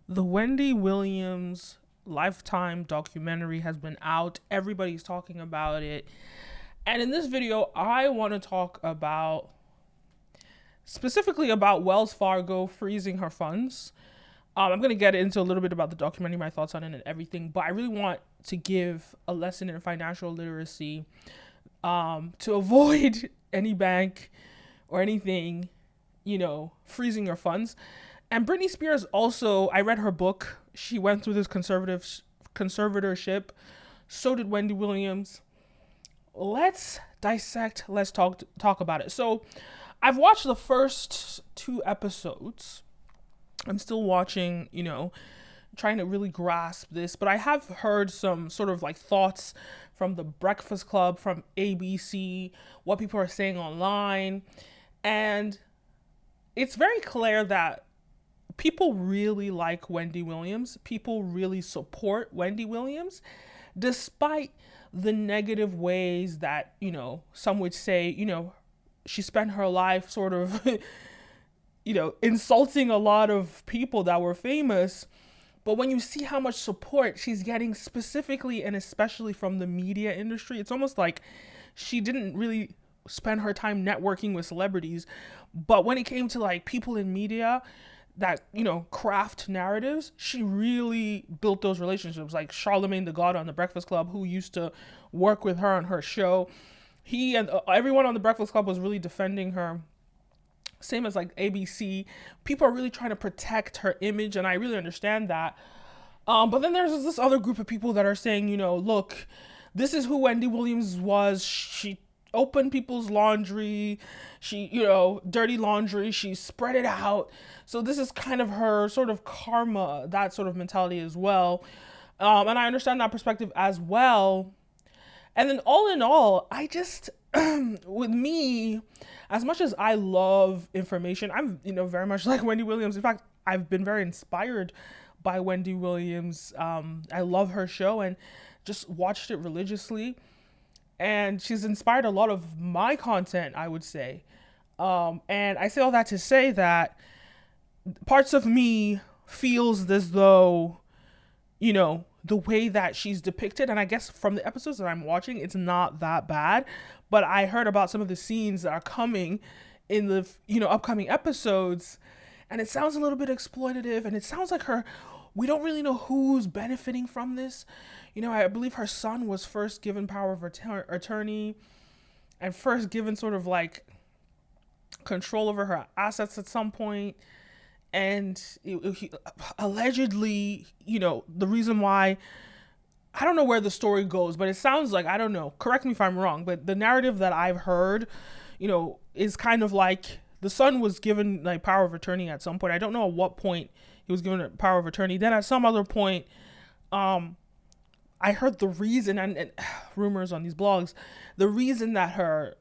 The Wendy Williams Lifetime documentary has been out. Everybody's talking about it. And in this video, I want to talk about specifically about Wells Fargo freezing her funds. I'm going to get into a little bit about the documentary, my thoughts on it and everything, but I really want to give a lesson in financial literacy to avoid any bank or anything, freezing your funds. And Britney Spears also, I read her book. She went through this conservatorship. So did Wendy Williams. Let's dissect. Let's talk about it. So, I've watched the first 2 episodes. I'm still watching, trying to really grasp this, but I have heard some sort of like thoughts from the Breakfast Club, from ABC, what people are saying online. And it's very clear that people really like Wendy Williams. People really support Wendy Williams, despite the negative ways that, some would say, she spent her life sort of, insulting a lot of people that were famous. But when you see how much support she's getting specifically and especially from the media industry, it's almost like she didn't really spend her time networking with celebrities. But when it came to like people in media that, craft narratives, she really built those relationships. Like Charlemagne the God on the Breakfast Club, who used to work with her on her show. He and everyone on the Breakfast Club was really defending her. Same as like ABC. People are really trying to protect her image, and I really understand that. But then there's this other group of people that are saying, look, this is who Wendy Williams was. She opened people's laundry. She, dirty laundry. She spread it out. So this is kind of her sort of karma, that sort of mentality as well. And I understand that perspective as well. And then all in all, I just, with me, as much as I love information, I'm, very much like Wendy Williams. In fact, I've been very inspired by Wendy Williams. I love her show and just watched it religiously. And she's inspired a lot of my content, I would say. And I say all that to say that parts of me feels as though, the way that she's depicted, and I guess from the episodes that I'm watching, it's not that bad. But I heard about some of the scenes that are coming in the, upcoming episodes, and it sounds a little bit exploitative, and it sounds like we don't really know who's benefiting from this. I believe her son was first given power of attorney and first given sort of like control over her assets at some point. And allegedly, the reason why, I don't know where the story goes, but it sounds like, I don't know, correct me if I'm wrong, but the narrative that I've heard, is kind of like the son was given like power of attorney at some point. I don't know at what point he was given a power of attorney. Then at some other point, I heard the reason, and rumors on these blogs, the reason that her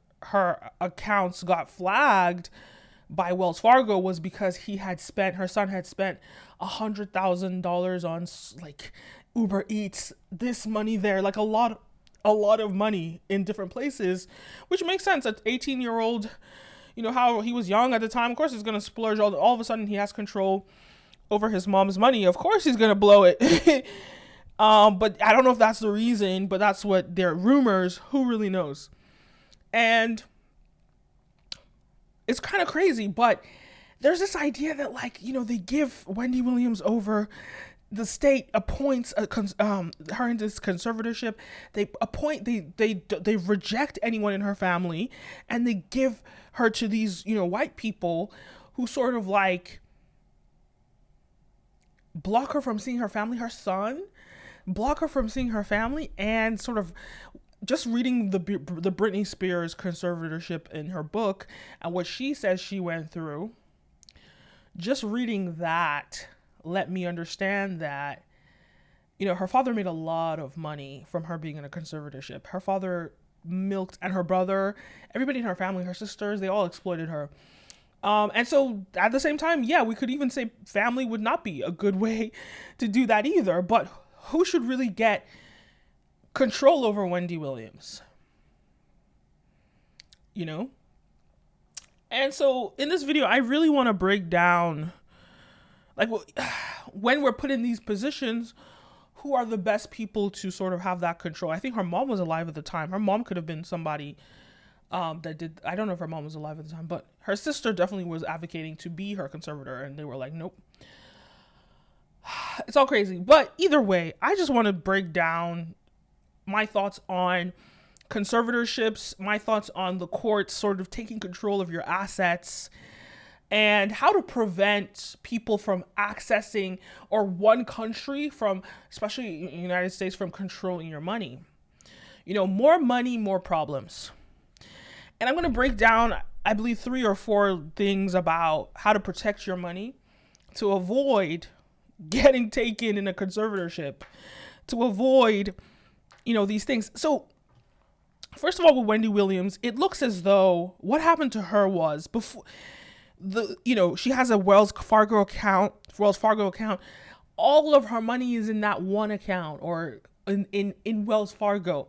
accounts got flagged by Wells Fargo was because her son had spent $100,000 on like Uber Eats, this money there, like a lot of money in different places, which makes sense. An 18-year-old, how he was young at the time. Of course, he's gonna splurge. All of a sudden, he has control over his mom's money. Of course, he's gonna blow it. But I don't know if that's the reason. But that's what they're rumors. Who really knows? And it's kind of crazy, but there's this idea that like, they give Wendy Williams over, the state appoints her into this conservatorship. They reject anyone in her family, and they give her to these, white people who sort of like block her from seeing her family, her son, block her from seeing her family, and sort of just reading the Britney Spears conservatorship in her book and what she says she went through, just reading that let me understand that, her father made a lot of money from her being in a conservatorship. Her father milked, and her brother, everybody in her family, her sisters, they all exploited her. And so at the same time, yeah, we could even say family would not be a good way to do that either. But who should really get control over Wendy Williams? And so in this video, I really want to break down like when we're put in these positions, who are the best people to sort of have that control? I think her mom was alive at the time. Her mom could have been somebody that did. I don't know if her mom was alive at the time, but her sister definitely was advocating to be her conservator, and they were like, nope. It's all crazy. But either way, I just want to break down my thoughts on conservatorships, my thoughts on the courts sort of taking control of your assets, and how to prevent people from accessing, or one country from, especially the United States, from controlling your money. More money, more problems. And I'm going to break down, I believe, 3 or 4 things about how to protect your money to avoid getting taken in a conservatorship, to avoid, these things. So first of all, with Wendy Williams, it looks as though what happened to her was before she has a Wells Fargo account. All of her money is in that one account, or in Wells Fargo.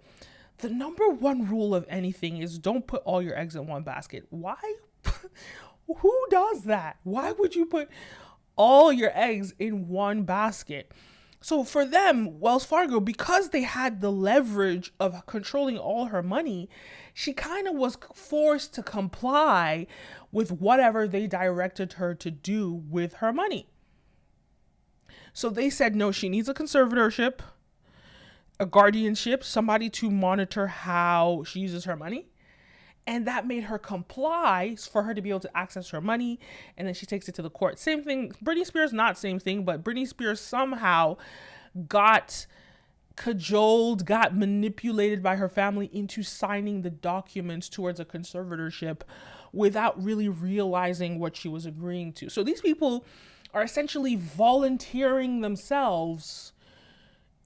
The number one rule of anything is don't put all your eggs in one basket. Why? Who does that? Why would you put all your eggs in one basket? So for them, Wells Fargo, because they had the leverage of controlling all her money, she kind of was forced to comply with whatever they directed her to do with her money. So they said, no, she needs a conservatorship, a guardianship, somebody to monitor how she uses her money. And that made her comply for her to be able to access her money. And then she takes it to the court. Same thing. Britney Spears, not same thing, but Britney Spears somehow got cajoled, got manipulated by her family into signing the documents towards a conservatorship without really realizing what she was agreeing to. So these people are essentially volunteering themselves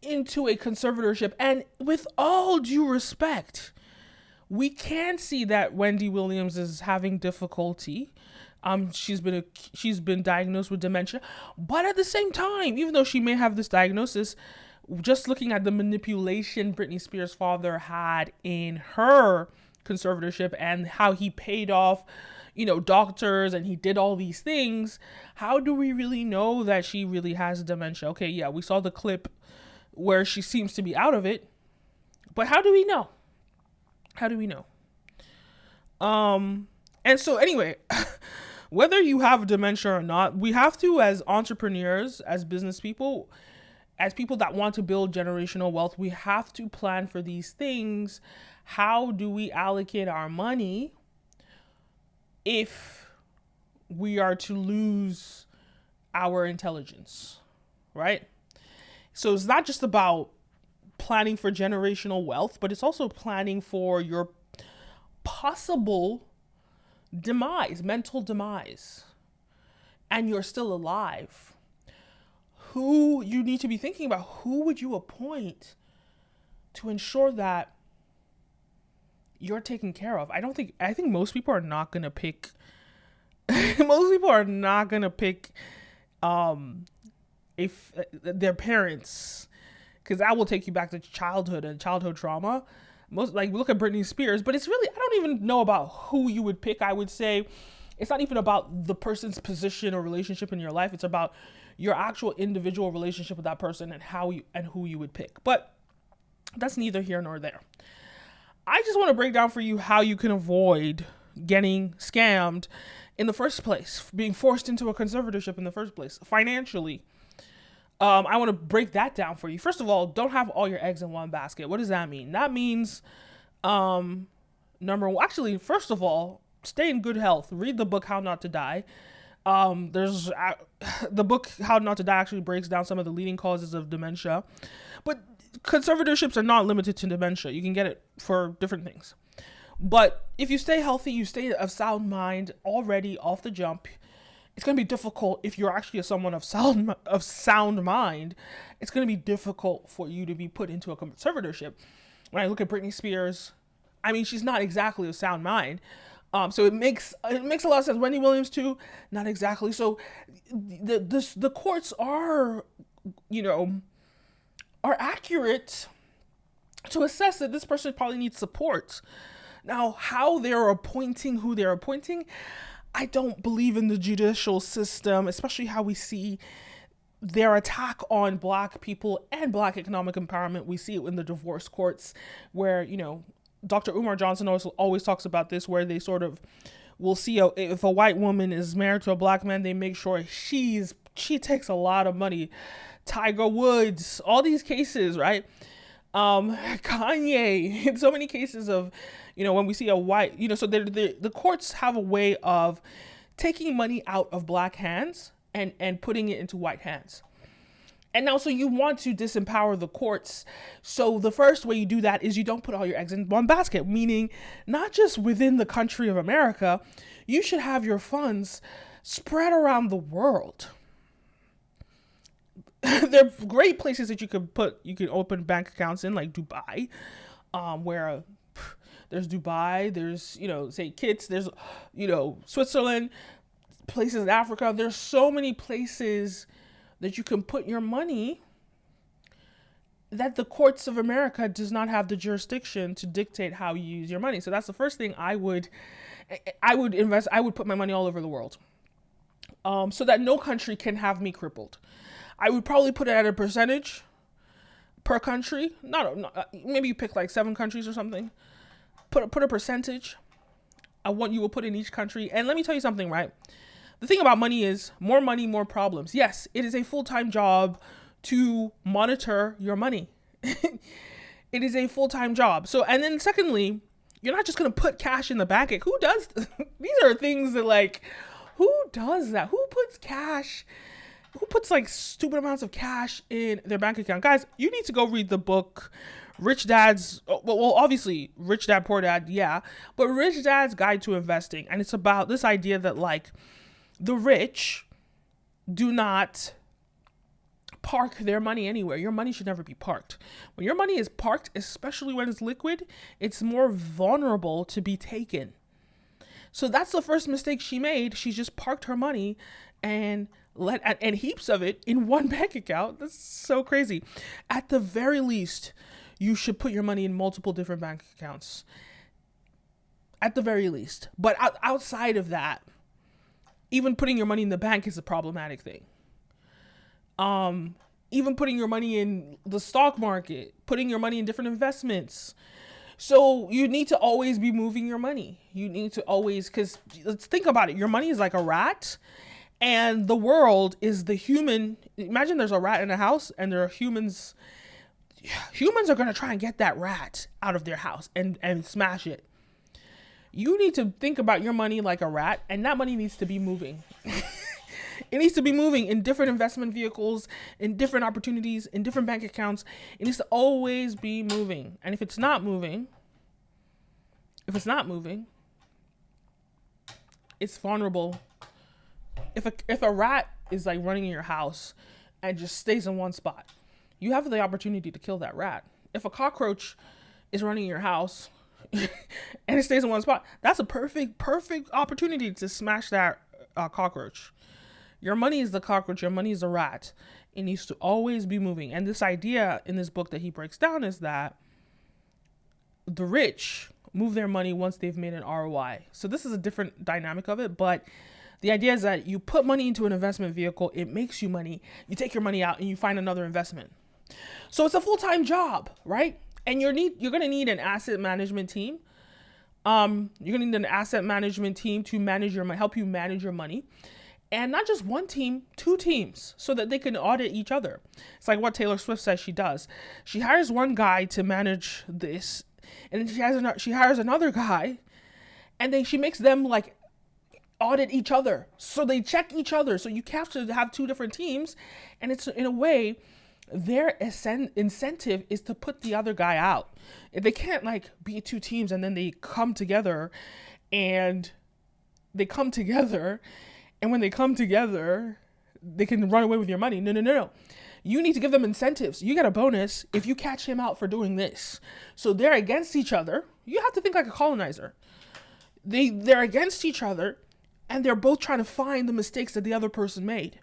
into a conservatorship. And with all due respect, we can see that Wendy Williams is having difficulty. She's been diagnosed with dementia, but at the same time, even though she may have this diagnosis, just looking at the manipulation Britney Spears' father had in her conservatorship and how he paid off, doctors, and he did all these things, how do we really know that she really has dementia? Okay, yeah, we saw the clip where she seems to be out of it, but how do we know? How do we know? And so anyway, whether you have dementia or not, we have to, as entrepreneurs, as business people, as people that want to build generational wealth, we have to plan for these things. How do we allocate our money if we are to lose our intelligence, right? So it's not just about planning for generational wealth, but it's also planning for your possible demise, mental demise, and you're still alive. Who you need to be thinking about, who would you appoint to ensure that you're taken care of? I think most people are not going to pick, if their parents, because that will take you back to childhood and childhood trauma. Look at Britney Spears, but it's really, I don't even know about who you would pick. I would say it's not even about the person's position or relationship in your life. It's about your actual individual relationship with that person and who you would pick. But that's neither here nor there. I just want to break down for you how you can avoid getting scammed in the first place, being forced into a conservatorship in the first place, financially. I want to break that down for you. First of all, don't have all your eggs in one basket. What does that mean? That means, first of all, stay in good health. Read the book, How Not to Die. The book, How Not to Die, actually breaks down some of the leading causes of dementia. But conservatorships are not limited to dementia. You can get it for different things. But if you stay healthy, you stay of sound mind already off the jump. It's going to be difficult if you're actually someone of sound mind. It's going to be difficult for you to be put into a conservatorship. When I look at Britney Spears, I mean, she's not exactly of sound mind. So it makes a lot of sense. Wendy Williams too, not exactly. So the courts are accurate to assess that this person probably needs support. Now, how they're appointing who they're appointing, I don't believe in the judicial system, especially how we see their attack on Black people and Black economic empowerment. We see it in the divorce courts, where, Dr. Umar Johnson always talks about this, where they sort of will see if a white woman is married to a Black man, they make sure she takes a lot of money. Tiger Woods, all these cases, right? Kanye, in so many cases of, when we see a white, so the courts have a way of taking money out of Black hands and putting it into white hands. And now, so you want to disempower the courts. So the first way you do that is you don't put all your eggs in one basket, meaning not just within the country of America, you should have your funds spread around the world. There are great places that you can open bank accounts in, like Dubai, where there's Dubai, there's, say Kits, there's, Switzerland, places in Africa. There's so many places that you can put your money that the courts of America does not have the jurisdiction to dictate how you use your money. So that's the first thing I would invest. I would put my money all over the world, so that no country can have me crippled. I would probably put it at a percentage per country. Maybe you pick like 7 countries or something. Put a percentage of what you will put in each country. And let me tell you something, right? The thing about money is more money, more problems. Yes, it is a full-time job to monitor your money. It is a full-time job. So, and then secondly, you're not just going to put cash in the bank. Who does? These are things that, who does that? Who puts cash? Who puts stupid amounts of cash in their bank account? Guys, you need to go read the book Rich Dad's, well, obviously Rich Dad, Poor Dad, yeah, but Rich Dad's Guide to Investing. And it's about this idea that the rich do not park their money anywhere. Your money should never be parked. When your money is parked, especially when it's liquid, it's more vulnerable to be taken. So that's the first mistake she made. She just parked her money and heaps of it in one bank account. That's so crazy. At the very least, you should put your money in multiple different bank accounts. At the very least. But outside of that, even putting your money in the bank is a problematic thing. Even putting your money in the stock market, putting your money in different investments. So you need to always be moving your money. You need to always, because let's think about it. Your money is like a rat, and the world is the human. Imagine there's a rat in a house and there are humans. Humans are going to try and get that rat out of their house and smash it. You need to think about your money like a rat, and that money needs to be moving. It needs to be moving in different investment vehicles, in different opportunities, in different bank accounts. It needs to always be moving. And if it's not moving, it's vulnerable. If a rat is running in your house and just stays in one spot, you have the opportunity to kill that rat. If a cockroach is running in your house and it stays in one spot, that's a perfect opportunity to smash that cockroach. Your money is the cockroach. Your money is the rat. It needs to always be moving. And this idea in this book that he breaks down is that the rich move their money once they've made an ROI. So this is a different dynamic of it, but the idea is that you put money into an investment vehicle, it makes you money. You take your money out and you find another investment. So it's a full-time job, right? And you're going to need an asset management team. You're going to need an asset management team to help you manage your money. And not just one team, 2 teams, so that they can audit each other. It's like what Taylor Swift says she does. She hires one guy to manage this, and then she hires another guy, and then she makes them audit each other. So they check each other. So you have to have 2 different teams, and it's in a way their incentive is to put the other guy out. If they can't be 2 teams and then they come together, and when they come together, they can run away with your money. No. You need to give them incentives. You get a bonus if you catch him out for doing this. So they're against each other. You have to think like a colonizer. They're against each other, and they're both trying to find the mistakes that the other person made.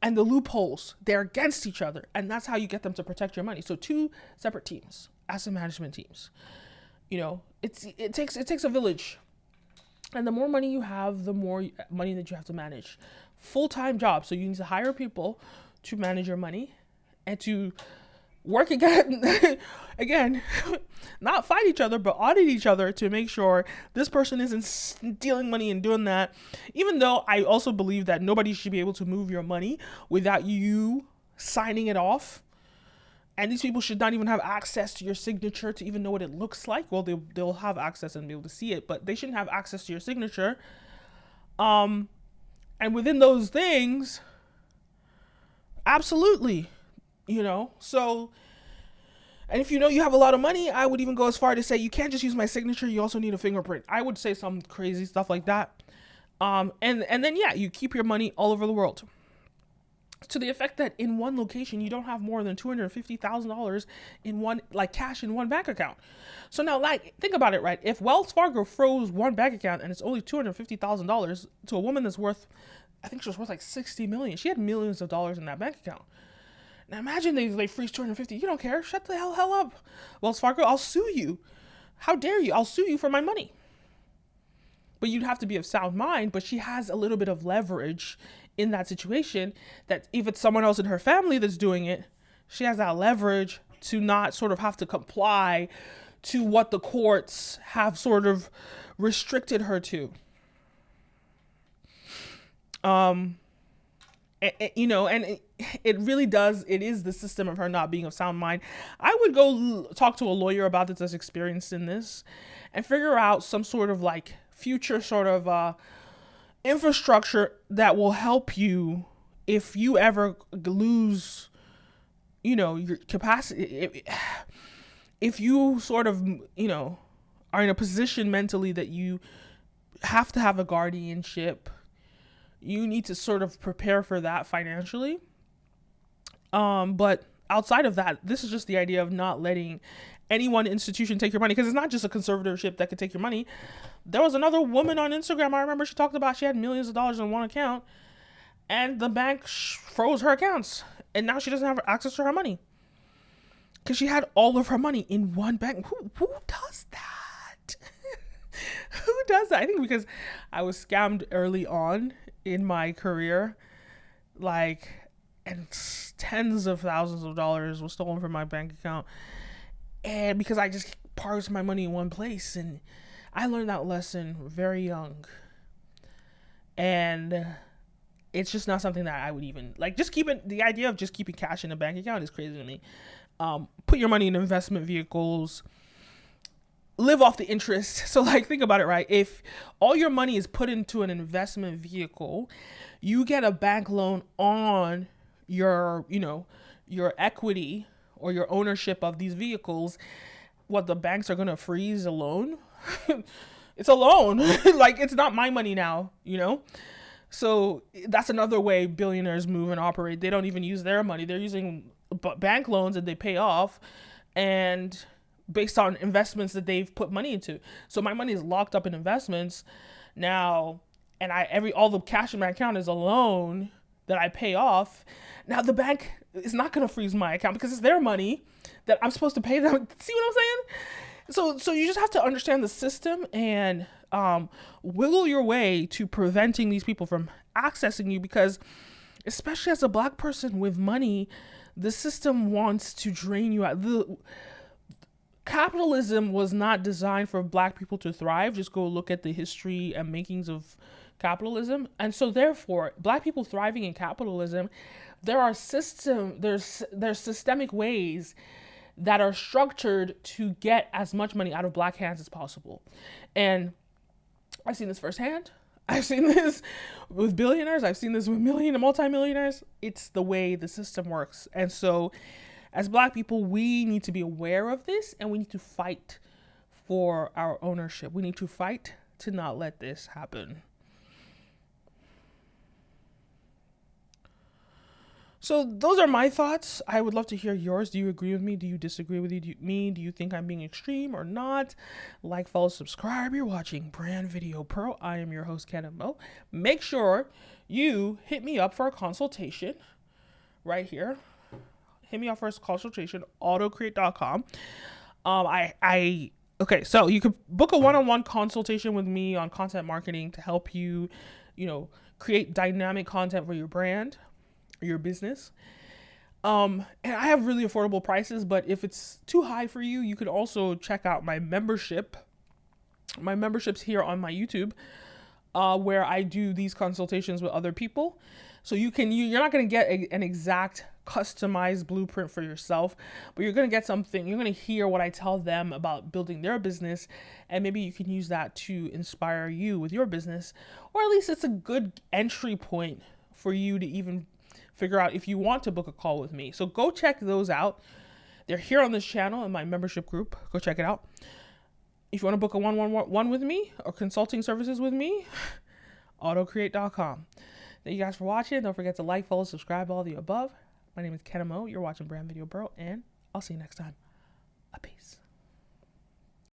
And the loopholes, they're against each other. And that's how you get them to protect your money. So 2 separate teams, asset management teams. It takes a village. And the more money you have, the more money that you have to manage. Full-time job. So you need to hire people to manage your money and to work again, not fight each other, but audit each other to make sure this person isn't stealing money and doing that. Even though I also believe that nobody should be able to move your money without you signing it off. And these people should not even have access to your signature to even know what it looks like. Well, they'll have access and be able to see it, but they shouldn't have access to your signature. And within those things, absolutely, so, and if you have a lot of money, I would even go as far to say you can't just use my signature. You also need a fingerprint. I would say some crazy stuff like that. And then, yeah, you keep your money all over the world. To the effect that in one location, you don't have more than $250,000 in one, like cash in one bank account. So now, like, think about it, right? If Wells Fargo froze one bank account and it's only $250,000 to a woman that's worth, I think she was worth like 60 million. She had millions of dollars in that bank account. Now imagine they freeze 250. You don't care. Shut the hell up. Wells Fargo, I'll sue you. How dare you? I'll sue you for my money. But you'd have to be of sound mind. But she has a little bit of leverage in that situation, that if it's someone else in her family that's doing it, she has that leverage to not sort of have to comply to what the courts have sort of restricted her to. And it really does. It is the system of her not being of sound mind. I would go talk to a lawyer about this that's experienced in this and figure out some sort of like future sort of infrastructure that will help you if you ever lose, your capacity. If you sort of, are in a position mentally that you have to have a guardianship, you need to sort of prepare for that financially. But outside of that, this is just the idea of not letting any one institution take your money, because it's not just a conservatorship that could take your money. There was another woman on Instagram, I remember, she talked about she had millions of dollars in one account and the bank froze her accounts and now she doesn't have access to her money because she had all of her money in one bank. Who does that? Who does that? I think because I was scammed early on in my career, and tens of thousands of dollars was stolen from my bank account. And because I just parked my money in one place, and I learned that lesson very young. And it's just not something that I would even the idea of just keeping cash in a bank account is crazy to me. Put your money in investment vehicles, live off the interest. So think about it, right? If all your money is put into an investment vehicle, you get a bank loan on your equity or your ownership of these vehicles. What, the banks are going to freeze a loan? It's a loan. It's not my money now, So that's another way billionaires move and operate. They don't even use their money. They're using bank loans that they pay off and based on investments that they've put money into. So my money is locked up in investments now, and all the cash in my account is a loan that I pay off. Now the bank is not going to freeze my account because it's their money that I'm supposed to pay them. See what I'm saying? So you just have to understand the system and wiggle your way to preventing these people from accessing you, because especially as a Black person with money, the system wants to drain you out. Capitalism was not designed for Black people to thrive. Just go look at the history and makings of capitalism. And so therefore, Black people thriving in capitalism, there's systemic ways that are structured to get as much money out of Black hands as possible. And I've seen this firsthand. I've seen this with billionaires. I've seen this with multimillionaires. It's the way the system works. And so as Black people, we need to be aware of this, and we need to fight for our ownership. We need to fight to not let this happen. So those are my thoughts. I would love to hear yours. Do you agree with me? Do you disagree with me? Do you think I'm being extreme or not? Like, follow, subscribe. You're watching Brand Video Pro. I am your host, Kenim. Make sure you hit me up for a consultation right here. Hit me up for a consultation, autocreate.com. I Okay, so you could book a one-on-one consultation with me on content marketing to help you, create dynamic content for your brand or your business. And I have really affordable prices, but if it's too high for you, you could also check out my membership. My membership's here on my YouTube, where I do these consultations with other people. So you're not going to get an exact customized blueprint for yourself, but you're going to get something. You're going to hear what I tell them about building their business, and maybe you can use that to inspire you with your business, or at least it's a good entry point for you to even figure out if you want to book a call with me. So go check those out. They're here on this channel in my membership group. Go check it out. If you want to book a one-on-one with me or consulting services with me, autocreate.com. Thank you guys for watching. Don't forget to like, follow, subscribe, all the above. My name is Kenim. You're watching Brand Video Bro, and I'll see you next time. A peace.